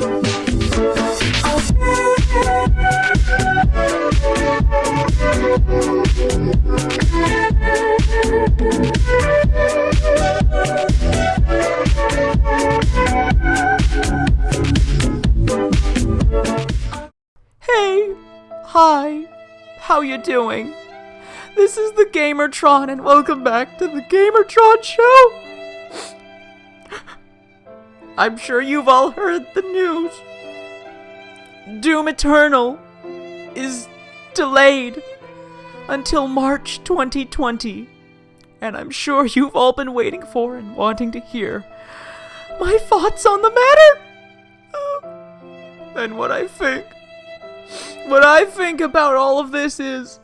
Hey, hi, how you doing? This is the Gamertron and welcome back to the Gamertron Show! I'm sure you've all heard the news. Doom Eternal is delayed until March 2020, and I'm sure you've all been waiting for and wanting to hear my thoughts on the matter, and what I think. What I think about all of this is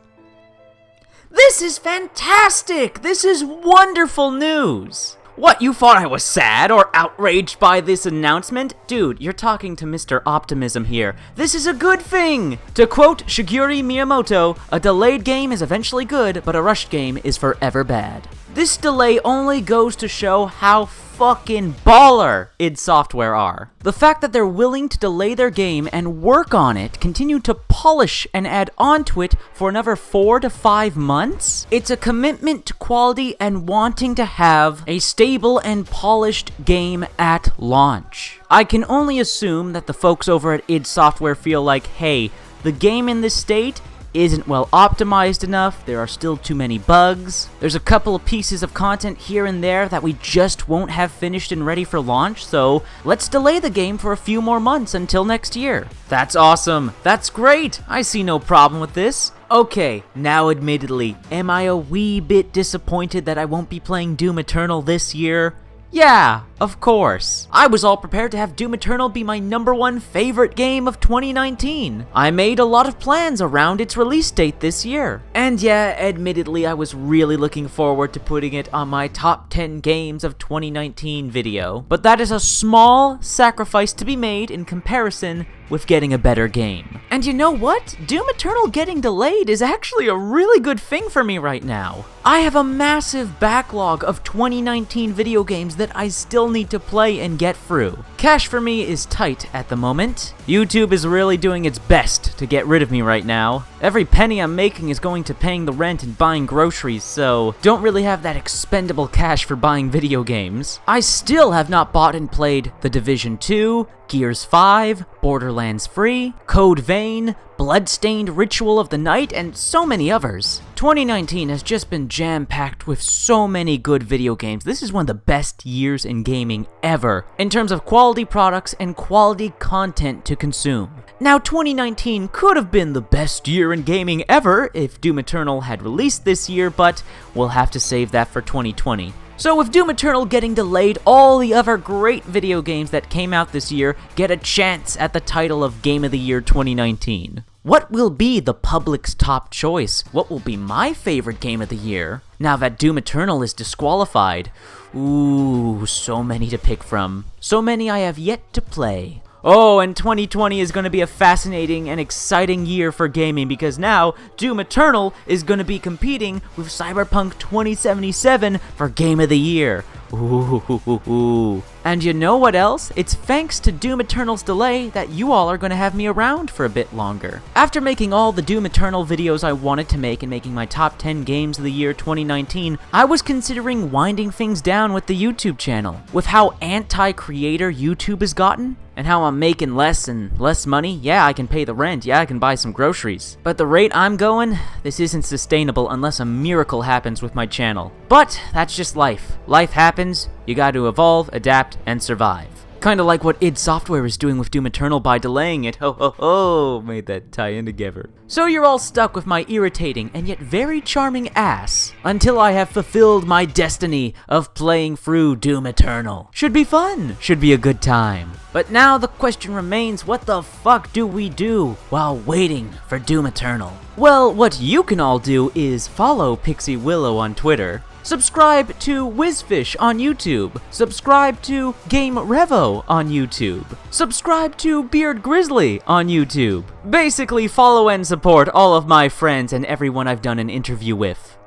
fantastic! This is wonderful news! What, you thought I was sad or outraged by this announcement? Dude, you're talking to Mr. Optimism here. This is a good thing! To quote Shigeru Miyamoto, a delayed game is eventually good, but a rushed game is forever bad. This delay only goes to show how fucking baller id Software are. The fact that they're willing to delay their game and work on it, continue to polish and add onto it for another 4 to 5 months, it's a commitment to quality and wanting to have a stable and polished game at launch. I can only assume that the folks over at id Software feel like, hey, the game in this state isn't well optimized enough, there are still too many bugs, there's a couple of pieces of content here and there that we just won't have finished and ready for launch, so let's delay the game for a few more months until next year. That's awesome, that's great, I see no problem with this. Okay, now admittedly, am I a wee bit disappointed that I won't be playing Doom Eternal this year? Yeah, of course. I was all prepared to have Doom Eternal be my #1 favorite game of 2019. I made a lot of plans around its release date this year. And yeah, admittedly, I was really looking forward to putting it on my top 10 games of 2019 video. But that is a small sacrifice to be made in comparison with getting a better game. And you know what? Doom Eternal getting delayed is actually a really good thing for me right now. I have a massive backlog of 2019 video games that I still need to play and get through. Cash for me is tight at the moment. YouTube is really doing its best to get rid of me right now. Every penny I'm making is going to paying the rent and buying groceries, so don't really have that expendable cash for buying video games. I still have not bought and played The Division 2, Gears 5, Borderlands 3, Code Vein, Bloodstained Ritual of the Night, and so many others. 2019 has just been jam-packed with so many good video games. This is one of the best years in gaming ever, in terms of quality products and quality content to consume. Now, 2019 could have been the best year in gaming ever if Doom Eternal had released this year, but we'll have to save that for 2020. So with Doom Eternal getting delayed, all the other great video games that came out this year get a chance at the title of Game of the Year 2019. What will be the public's top choice? What will be my favorite game of the year? Now that Doom Eternal is disqualified, ooh, so many to pick from. So many I have yet to play. Oh, and 2020 is going to be a fascinating and exciting year for gaming because now Doom Eternal is going to be competing with Cyberpunk 2077 for Game of the Year. Ooh. And you know what else? It's thanks to Doom Eternal's delay that you all are going to have me around for a bit longer. After making all the Doom Eternal videos I wanted to make and making my top 10 games of the year 2019, I was considering winding things down with the YouTube channel. With how anti-creator YouTube has gotten, and how I'm making less and less money, yeah, I can pay the rent, yeah, I can buy some groceries. But the rate I'm going, this isn't sustainable unless a miracle happens with my channel. But that's just life. Life happens, you gotta evolve, adapt, and survive. Kinda like what id Software is doing with Doom Eternal by delaying it. Ho ho ho, made that tie in together. So you're all stuck with my irritating and yet very charming ass until I have fulfilled my destiny of playing through Doom Eternal. Should be fun, should be a good time. But now the question remains, what the fuck do we do while waiting for Doom Eternal? Well, what you can all do is follow Pixie Willow on Twitter, subscribe to Wizfish on YouTube, subscribe to Game Revo on YouTube, subscribe to Beard Grizzly on YouTube. Basically follow and support all of my friends and everyone I've done an interview with.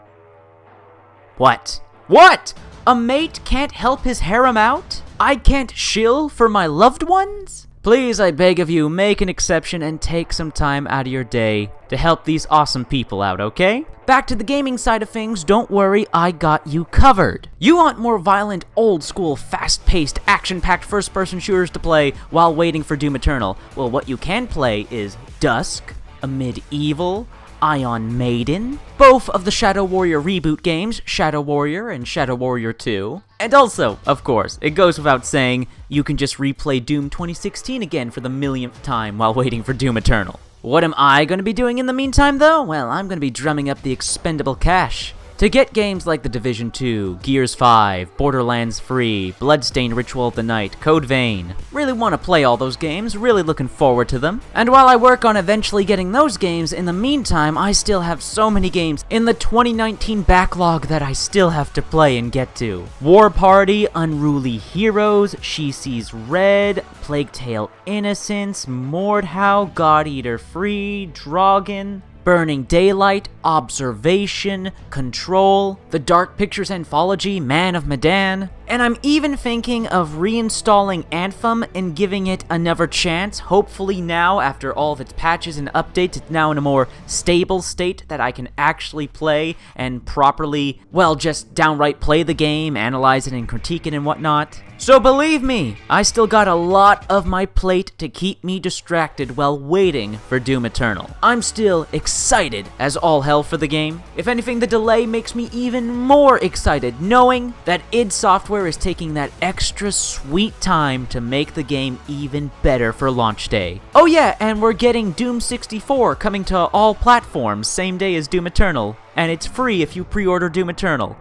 What? What? A mate can't help his harem out? I can't shill for my loved ones? Please, I beg of you, make an exception and take some time out of your day to help these awesome people out, okay? Back to the gaming side of things, don't worry, I got you covered. You want more violent, old-school, fast-paced, action-packed first-person shooters to play while waiting for Doom Eternal? Well, what you can play is Dusk, a medieval, Ion Maiden, both of the Shadow Warrior reboot games, Shadow Warrior and Shadow Warrior 2. And also, of course, it goes without saying, you can just replay Doom 2016 again for the millionth time while waiting for Doom Eternal. What am I going to be doing in the meantime, though? Well, I'm going to be drumming up the expendable cash. To get games like The Division 2, Gears 5, Borderlands free, Bloodstained Ritual of the Night, Code Vein. Really want to play all those games, really looking forward to them. And while I work on eventually getting those games, in the meantime, I still have so many games in the 2019 backlog that I still have to play and get to. War Party, Unruly Heroes, She Sees Red, Plague Tale Innocence, Mordhau, God Eater Free, Dragon, Burning Daylight, Observation, Control, the Dark Pictures Anthology, Man of Medan, and I'm even thinking of reinstalling Anthem and giving it another chance. Hopefully now, after all of its patches and updates, it's now in a more stable state that I can actually play and properly, well, just downright play the game, analyze it and critique it and whatnot. So believe me, I still got a lot of my plate to keep me distracted while waiting for Doom Eternal. I'm still excited as all hell for the game. If anything, the delay makes me even more excited, knowing that id Software is taking that extra sweet time to make the game even better for launch day. Oh yeah, and we're getting Doom 64 coming to all platforms same day as Doom Eternal, and it's free if you pre-order Doom Eternal.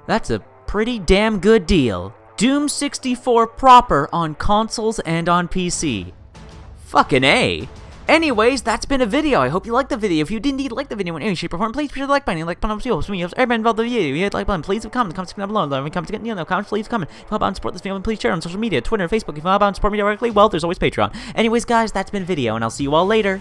That's a pretty damn good deal. Doom 64 proper on consoles and on PC. Fucking A. Anyways, that's been a video. I hope you liked the video. If you did indeed like the video in any shape or form, please be sure to like button, like button, everybody involved in the video. You hit the like button, please comment, comments down below. Comments please comment. If you want to support this video, please share on social media, Twitter, and Facebook. If you want to support me directly, well, there's always Patreon. Anyways, guys, that's been a video, and I'll see you all later.